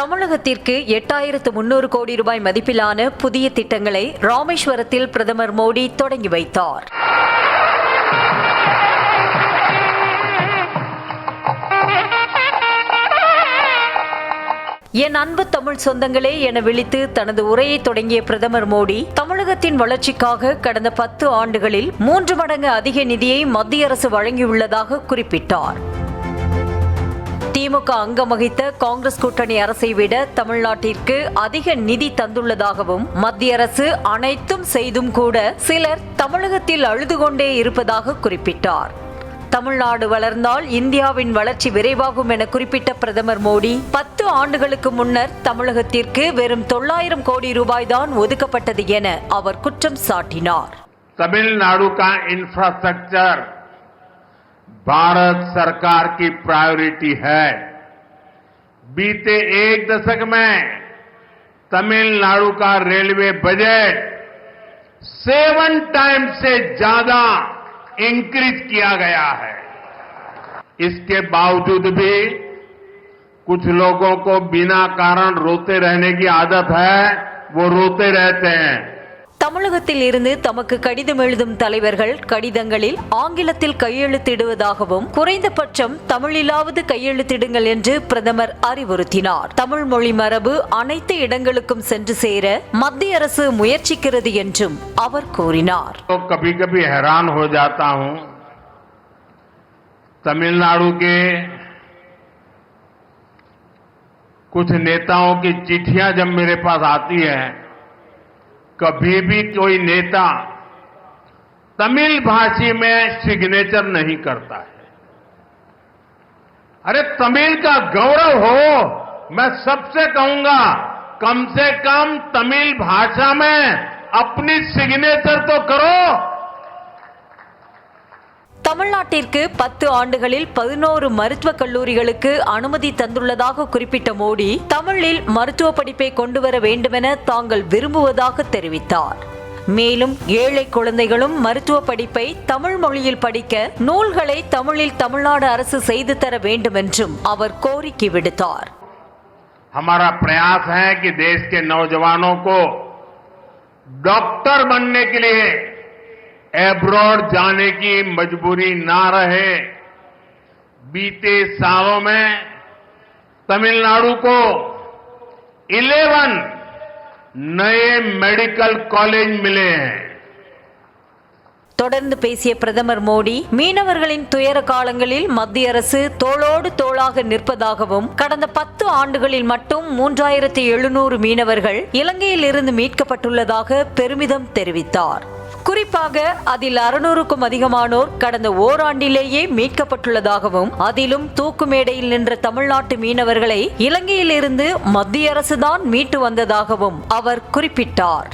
தமிழகத்திற்கு 8300 கோடி ரூபாய் மதிப்பிலான புதிய திட்டங்களை ராமேஸ்வரத்தில் பிரதமர் மோடி தொடங்கி வைத்தார். என் அன்பு தமிழ் சொந்தங்களே என விழித்து தனது உரையை தொடங்கிய பிரதமர் மோடி, தமிழகத்தின் வளர்ச்சிக்காக கடந்த 10 ஆண்டுகளில் 3 மடங்கு அதிக நிதியை மத்திய அரசு வழங்கியுள்ளதாக குறிப்பிட்டார். திமுக அங்கம் வகித்த காங்கிரஸ் கூட்டணி அரசை விட தமிழ்நாட்டிற்கு அதிக நிதி தந்துள்ளதாகவும், மத்திய அரசு அனைத்தும் செய்தும் கூட சிலர் தமிழகத்தில் அழுது கொண்டே இருப்பதாக குறிப்பிட்டார். தமிழ்நாடு வளர்ந்தால் இந்தியாவின் வளர்ச்சி விரைவாகும் என குறிப்பிட்ட பிரதமர் மோடி, 10 ஆண்டுகளுக்கு முன்னர் தமிழகத்திற்கு வெறும் 900 கோடி ரூபாய் தான் ஒதுக்கப்பட்டது என அவர் குற்றம் சாட்டினார். तमिलनाडु का इंफ्रास्ट्रक्चर भारत सरकार की प्रायोरिटी है. बीते एक दशक में तमिलनाडु का रेलवे बजट 7 टाइम्स से ज्यादा इंक्रीज किया गया है. इसके बावजूद भी कुछ लोगों को बिना कारण रोते रहने की आदत है, वो रोते रहते हैं. தமிழகத்தில் இருந்து தமக்கு கடிதம் எழுதும் தலைவர்கள் கடிதங்களில் ஆங்கிலத்தில் கையெழுத்திடுவதாகவும், குறைந்தபட்சம் தமிழிலாவது கையெழுத்திடுங்கள் என்று பிரதமர் அறிவுறுத்தினார். தமிழ் மொழி மரபு அனைத்து இடங்களுக்கும் சென்று சேர மத்திய அரசு முயற்சிக்கிறது என்றும் அவர் கூறினார். कभी कभी हैरान हो जाता हूं, तमिलनाडु के कुछ नेताओं की चिट्ठियां जब मेरे पास आती है, कभी भी कोई नेता तमिल भाषी में सिग्नेचर नहीं करता है. अरे तमिल का गौरव हो, मैं सबसे कहूंगा कम से कम तमिल भाषा में अपनी सिग्नेचर तो करो. தமிழ்நாட்டிற்கு 10 ஆண்டுகளில் 11 மருத்துவக் கல்லூரிகளுக்கு அனுமதி தந்துள்ளதாக குறிப்பிட்ட மோடி, தமிழில் மருத்துவ படிப்பை கொண்டுவர வேண்டுமென தாங்கள் விரும்புவதாக தெரிவித்தார். மேலும் ஏழை குழந்தைகளும் மருத்துவ படிப்பை தமிழ் மொழியில் படிக்க நூல்களை தமிழில் தமிழ்நாடு அரசு செய்து தர வேண்டும் என்றும் அவர் கோரிக்கை விடுத்தார். हमारा प्रयास है कि देश के नौजवानों को डॉक्टर बनने के लिए एब्रॉड जाने की मजबूरी ना रहे. बीते सालों में तमिलनाडु को 11 नए मेडिकल कॉलेज मिले हैं. தொடர்ந்து பேசிய பிரதமர் மோடி, மீனவர்களின் துயர காலங்களில் மத்திய அரசு தோளோடு தோளாக நிற்பதாகவும், கடந்த 10 ஆண்டுகளில் மட்டும் 3700 மீனவர்கள் இலங்கையில் இருந்து மீட்கப்பட்டுள்ளதாக பெருமிதம் தெரிவித்தார். குறிப்பாக அதில் 600க்கும் அதிகமானோர் கடந்த ஓராண்டிலேயே மீட்கப்பட்டுள்ளதாகவும், அதிலும் தூக்கு மேடையில் நின்ற தமிழ்நாட்டு மீனவர்களை இலங்கையில் இருந்து மத்திய அரசுதான் மீட்டு வந்ததாகவும் அவர் குறிப்பிட்டார்.